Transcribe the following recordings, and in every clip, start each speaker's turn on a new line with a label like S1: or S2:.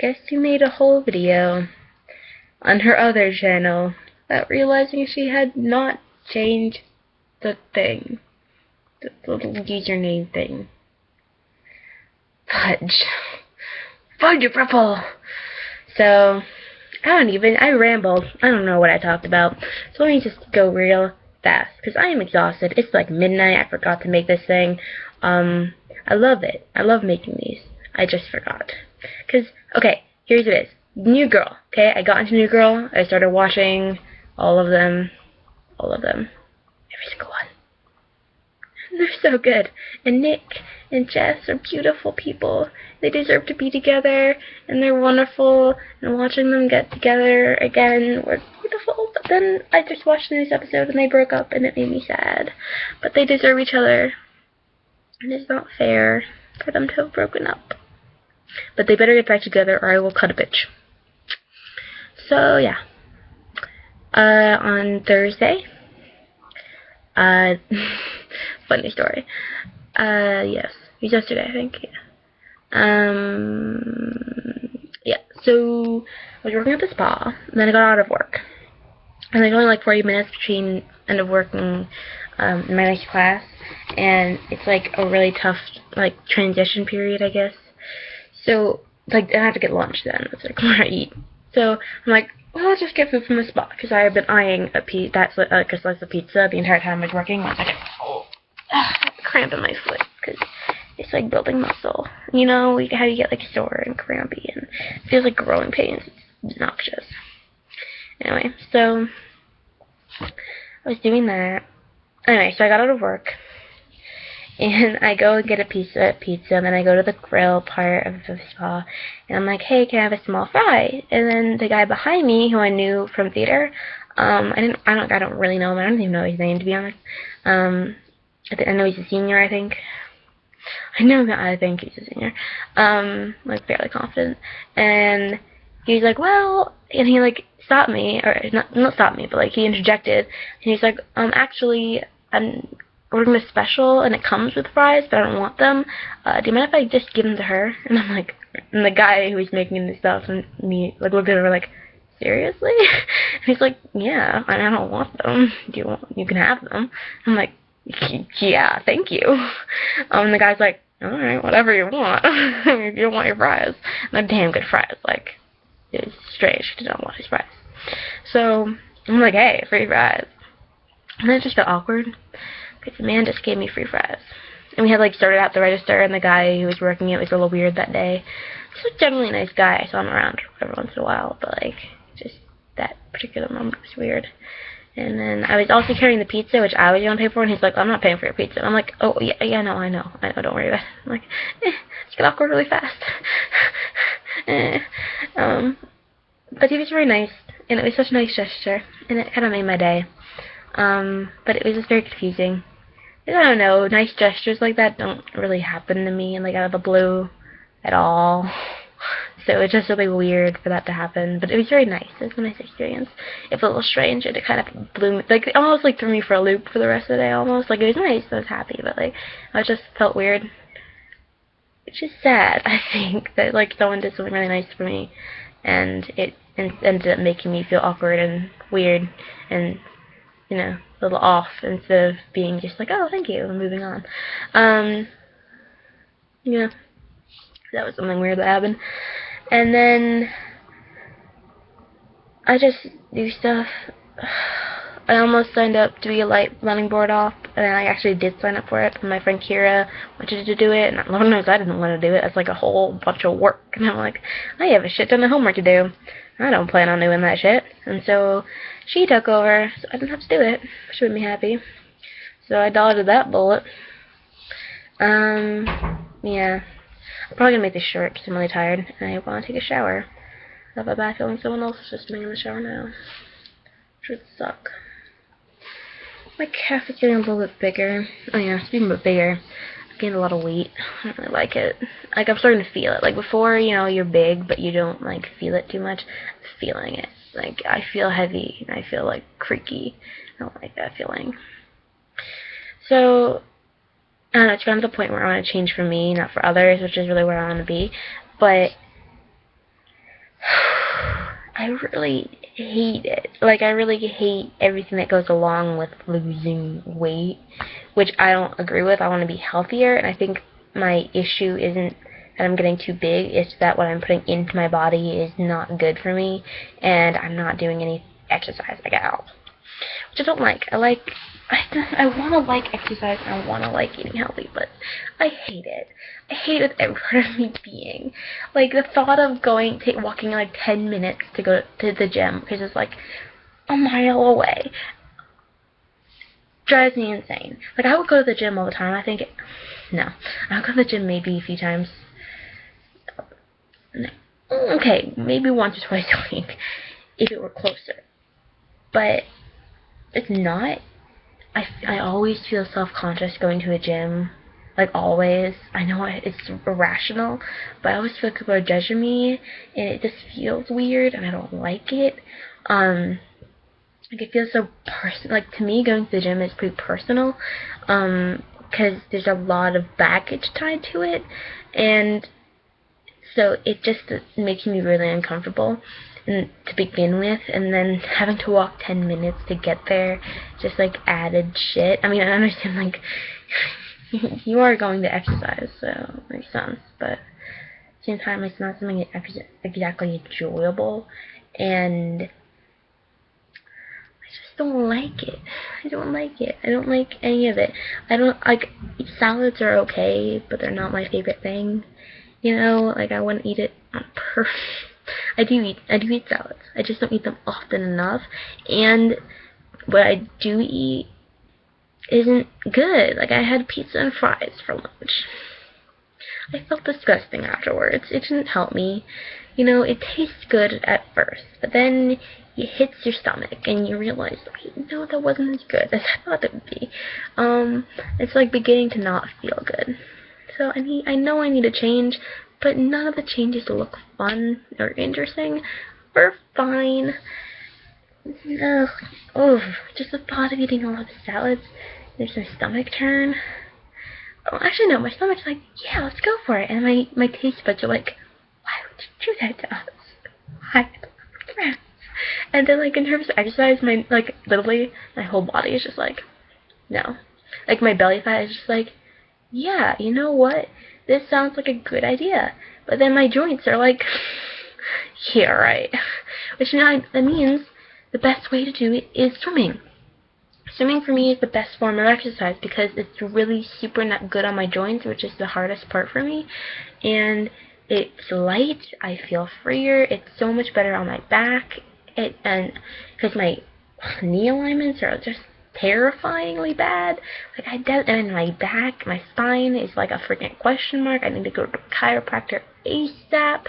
S1: guess who made a whole video on her other channel about realizing she had not changed the thing. The little username thing. Fudge. Fudge, purple! So, I rambled. I don't know what I talked about. So let me just go real fast, because I am exhausted. It's like midnight. I forgot to make this thing. I love it. I love making these. I just forgot. Because, okay, here's what it is. New Girl. Okay, I got into New Girl. I started watching all of them. All of them. Every single one. They're so good. And Nick and Jess are beautiful people. They deserve to be together, and they're wonderful, and watching them get together again was beautiful. But then I just watched the next episode, and they broke up, and it made me sad. But they deserve each other, and it's not fair for them to have broken up. But they better get back together, or I will cut a bitch. So, yeah. On Thursday, funny story. Yes. It was yesterday, I think. Yeah. Yeah. So, I was working at the spa, and then I got out of work. And there's only like 40 minutes between end of work and my next class. And it's like a really tough, like, transition period, I guess. So, like, I have to get lunch then. It's like, what do I eat? So, I'm like, well, I'll just get food from the spa, because I have been eyeing a slice of pizza the entire time I was working. 1 second. Oh, cramp in my foot, because it's like building muscle. You know how you get like sore and crampy, and it feels like growing pains. It's obnoxious. Anyway, so I was doing that. Anyway, so I got out of work, and I go and get a pizza, and then I go to the grill part of the spa, and I'm like, hey, can I have a small fry? And then the guy behind me, who I knew from theater, I don't really know him. I don't even know his name, to be honest. I know he's a senior, I think. I think he's a senior. Like, fairly confident. And he's like, well, and he, like, stopped me, or not stopped me, but, like, he interjected, and he's like, actually, I'm ordering a special, and it comes with fries, but I don't want them. Do you mind if I just give them to her? And I'm like, and the guy who was making the stuff, and me, like, looked at her like, seriously? And he's like, yeah, I don't want them. You can have them. I'm like, yeah, thank you. And the guy's like, alright, whatever you want. If you don't want your fries. And they're damn good fries. Like, it was strange. He did not want his fries. So, I'm like, hey, free fries. And then it just felt awkward, because the man just gave me free fries. And we had, like, started at the register, and the guy who was working it was a little weird that day. He's a generally nice guy, so I'm around every once in a while, but, like, just that particular moment was weird. And then I was also carrying the pizza, which I was going to pay for, and he's like, I'm not paying for your pizza. And I'm like, oh, yeah, no, I know, don't worry about it. I'm like, it's get awkward really fast. But he was very nice, and it was such a nice gesture, and it kind of made my day. But it was just very confusing. I don't know, nice gestures like that don't really happen to me, like, out of the blue at all. So it was just really weird for that to happen, but it was very nice. It was a nice experience. It felt a little strange, and it kind of blew me, like, it almost, like, threw me for a loop for the rest of the day, almost. Like, it was nice, I was happy, but, like, I just felt weird. Which is sad, I think, that, like, someone did something really nice for me, and it ended up making me feel awkward and weird, and, you know, a little off, instead of being just like, oh, thank you, and moving on. Yeah. That was something weird that happened. And then I just do stuff. I almost signed up to be a light running board off, and I actually did sign up for it. And my friend Kira wanted to do it, and Lord knows I didn't want to do it. It's like a whole bunch of work, and I'm like, I have a shit ton of homework to do. I don't plan on doing that shit. And so she took over, so I didn't have to do it. She made me happy. So I dodged that bullet. Yeah. I'm probably gonna make this short because I'm really tired and I want to take a shower. I have a bad feeling someone else is just doing in the shower now. Which would suck. My calf is getting a little bit bigger. Oh yeah, speaking of bigger, I've gained a lot of weight. I don't really like it. Like, I'm starting to feel it. Like, before, you know, you're big, but you don't, like, feel it too much. I'm feeling it. Like, I feel heavy, and I feel, like, creaky. I don't like that feeling. So, I don't know, it's gotten to the point where I want to change for me, not for others, which is really where I want to be. But I really hate it. Like, I really hate everything that goes along with losing weight, which I don't agree with. I want to be healthier, and I think my issue isn't that I'm getting too big. It's that what I'm putting into my body is not good for me, and I'm not doing any exercise like at all, which I don't like. I want to like exercise and I want to like eating healthy, but I hate it. I hate it with every part of me being. Like, the thought of walking like 10 minutes to go to the gym, because it's like a mile away, drives me insane. Like, I would go to the gym all the time. No. I would go to the gym maybe a few times. No. Okay, maybe once or twice a week, if it were closer. But it's not. I always feel self-conscious going to a gym, like always. I know it's irrational, but I always feel like people are judging me, and it just feels weird, and I don't like it. Like, it feels so like, to me, going to the gym is pretty personal, because there's a lot of baggage tied to it, and so it just makes me really uncomfortable to begin with, and then having to walk 10 minutes to get there, just like added shit. I mean, I understand, like, you are going to exercise, so it makes sense, but at the same time, it's not something that's exactly enjoyable, and I just don't like it. I don't like it. I don't like any of it. I don't, like, salads are okay, but they're not my favorite thing. You know, like, I wouldn't eat it on purpose. I do eat salads. I just don't eat them often enough, and what I do eat isn't good. Like, I had pizza and fries for lunch. I felt disgusting afterwards. It didn't help me. You know, it tastes good at first, but then it hits your stomach, and you realize, wait, no, that wasn't as good as I thought it would be. It's like beginning to not feel good. So I know I need to change, but none of the changes look fun or interesting or fine. Ugh. Oh, just the thought of eating all of the salads makes my stomach turn. Oh, actually, no, my stomach's like, yeah, let's go for it. And my taste buds are like, why would you do that to us? Why? And then, like, in terms of exercise, literally, my whole body is just like, no. Like, my belly fat is just like, yeah, you know what? This sounds like a good idea. But then my joints are like, yeah, right. Which now, that means the best way to do it is swimming. Swimming for me is the best form of exercise because it's really super not good on my joints, which is the hardest part for me. And it's light. I feel freer. It's so much better on my back. And because my knee alignments are just terrifyingly bad. Like, and my back, my spine is like a freaking question mark. I need to go to a chiropractor ASAP.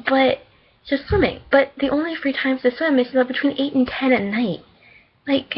S1: But just swimming. But the only free times to swim is between 8 and 10 at night. Like,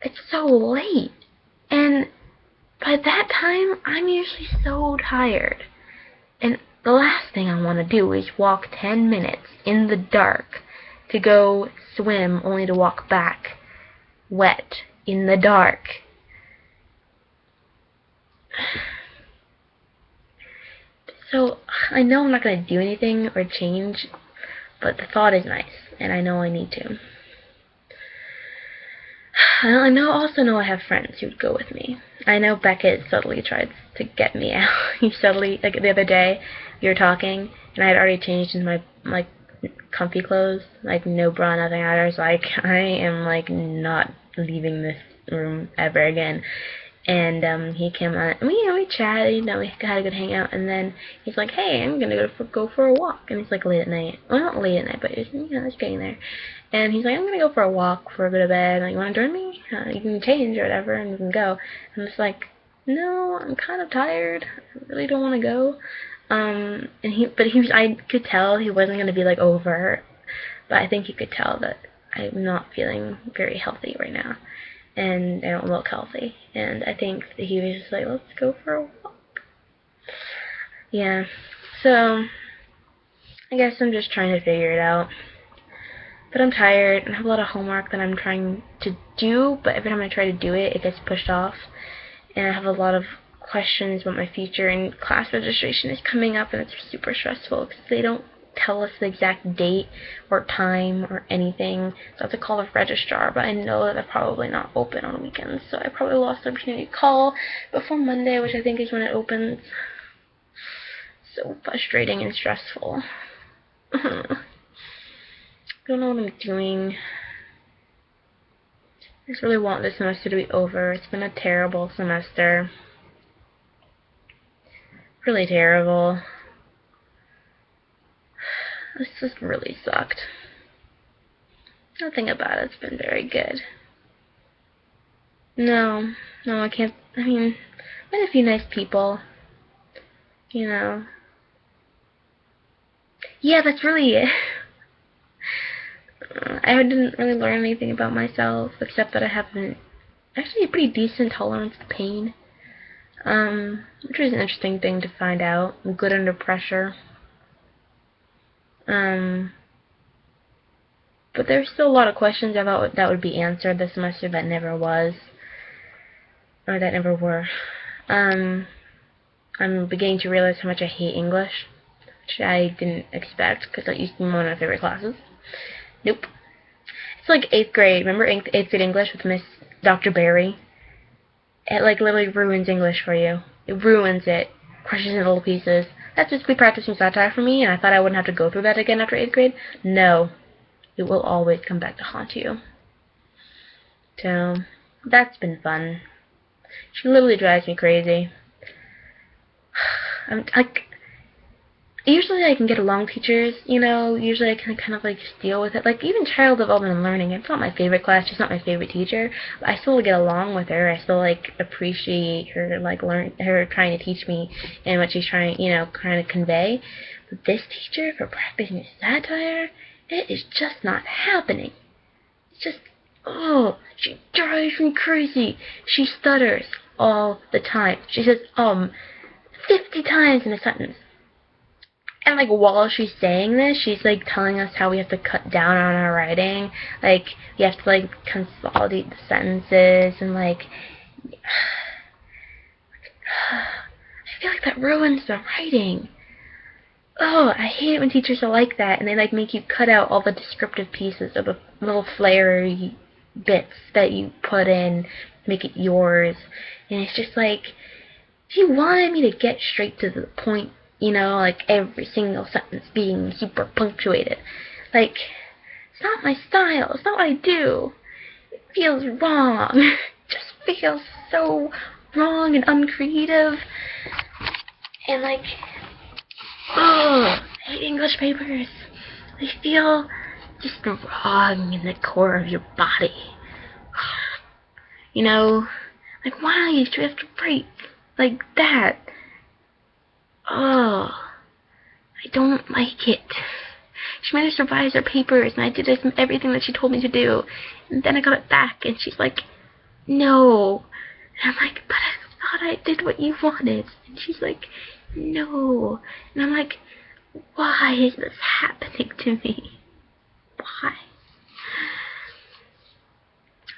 S1: it's so late. And by that time, I'm usually so tired. And the last thing I want to do is walk 10 minutes in the dark to go swim only to walk back wet in the dark. So, I know I'm not going to do anything or change, but the thought is nice, and I know I need to. I also know I have friends who would go with me. I know Beckett subtly tried to get me out. He subtly, like, the other day, we were talking, and I had already changed into my, like, comfy clothes, like, no bra, nothing. I was like, I am, like, not leaving this room ever again. And he came on, and we chatted, we had a good hangout, and then he's like, hey, I'm gonna go for a walk, and it's like late at night. Well, not late at night, but it's, it's getting there. And he's like, I'm gonna go for a walk for a bit of bed. Like, you wanna join me? You can change or whatever, and you can go. And I'm just like, no, I'm kind of tired. I really don't want to go. I could tell he wasn't gonna be like over, but I think he could tell that I'm not feeling very healthy right now, and I don't look healthy. And I think that he was just like, let's go for a walk. Yeah. So I guess I'm just trying to figure it out. But I'm tired, and I have a lot of homework that I'm trying to do, but every time I try to do it, it gets pushed off. And I have a lot of questions about my future, and class registration is coming up, and it's super stressful because they don't tell us the exact date or time or anything. So I have to call the registrar, but I know that they're probably not open on weekends, so I probably lost the opportunity to call before Monday, which I think is when it opens. So frustrating and stressful. I don't know what I'm doing. I just really want this semester to be over. It's been a terrible semester. Really terrible. This just really sucked. Nothing about it's been very good. No, I can't. I mean, I met a few nice people. You know. Yeah, that's really it. I didn't really learn anything about myself, except that I have actually a pretty decent tolerance to pain. Which is an interesting thing to find out. I'm good under pressure. But there's still a lot of questions I thought that would be answered this semester that never was. Or that never were. I'm beginning to realize how much I hate English, which I didn't expect, because that used to be one of my favorite classes. Nope. It's like 8th grade. Remember 8th grade English with Miss Dr. Barry? It like literally ruins English for you. It ruins it. Crushes it in little pieces. That's just be practicing satire for me, and I thought I wouldn't have to go through that again after 8th grade. No. It will always come back to haunt you. So, that's been fun. She literally drives me crazy. I'm like, usually I can get along with teachers, you know, usually I can kind of like just deal with it. Like, even child development and learning, it's not my favorite class, she's not my favorite teacher, but I still get along with her. I still like appreciate her, like her trying to teach me and what she's trying, you know, trying to convey. But this teacher, for practicing satire, it is just not happening. It's just, oh, she drives me crazy. She stutters all the time. She says, 50 times in a sentence. And, like, while she's saying this, she's, like, telling us how we have to cut down on our writing. Like, we have to, like, consolidate the sentences and, like, I feel like that ruins the writing. Oh, I hate it when teachers are like that, and they, like, make you cut out all the descriptive pieces of the little flary bits that you put in, make it yours. And it's just, like, if you wanted me to get straight to the point, you know, like every single sentence being super punctuated, like, it's not my style, it's not what I do. It feels wrong. It just feels so wrong and uncreative. And, like, I hate English papers. They feel just wrong in the core of your body. You know, like, why do you have to write like that? I don't like it. She made us revise our papers, and I did everything that she told me to do. And then I got it back, and she's like, no. And I'm like, but I thought I did what you wanted. And she's like, no. And I'm like, why is this happening to me? Why?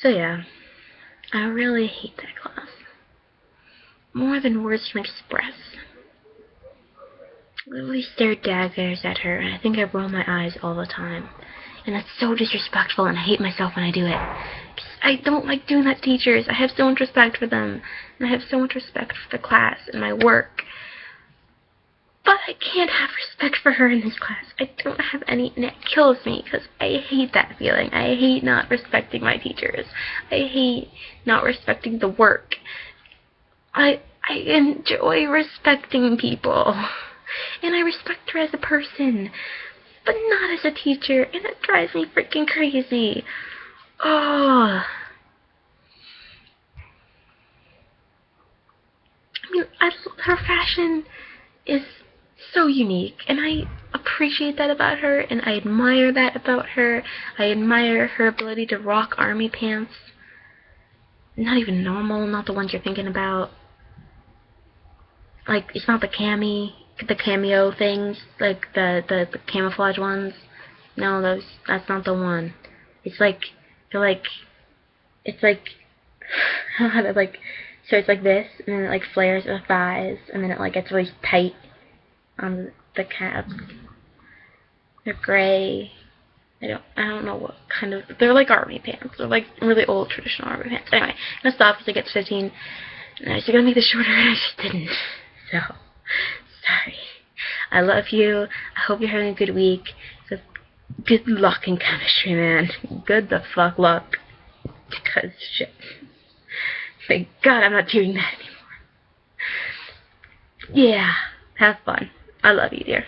S1: So yeah, I really hate that class. More than words can express. I literally stare daggers at her, and I think I roll my eyes all the time. And that's so disrespectful, and I hate myself when I do it. I don't like doing that to teachers. I have so much respect for them, and I have so much respect for the class and my work. But I can't have respect for her in this class. I don't have any, and it kills me, because I hate that feeling. I hate not respecting my teachers. I hate not respecting the work. I enjoy respecting people. And I respect her as a person, but not as a teacher, and it drives me freaking crazy. Oh. I mean, her fashion is so unique, and I appreciate that about her, and I admire that about her. I admire her ability to rock army pants. Not even normal, not the ones you're thinking about. Like, it's not the cameo things, like the camouflage ones. No, that's not the one. It's like, it's like, how to, like, so it's like this, and then it, like, flares at the thighs, and then it, like, gets really tight on the calves. They're gray. I don't know what kind of, they're like army pants. They're like really old traditional army pants. Anyway, I'm gonna stop because I get to 15, and I was gonna make this shorter and I just didn't. So, sorry. I love you. I hope you're having a good week. So, good luck in chemistry, man. Good the fuck luck. Because, shit. Thank God I'm not doing that anymore. Yeah, have fun. I love you, dear.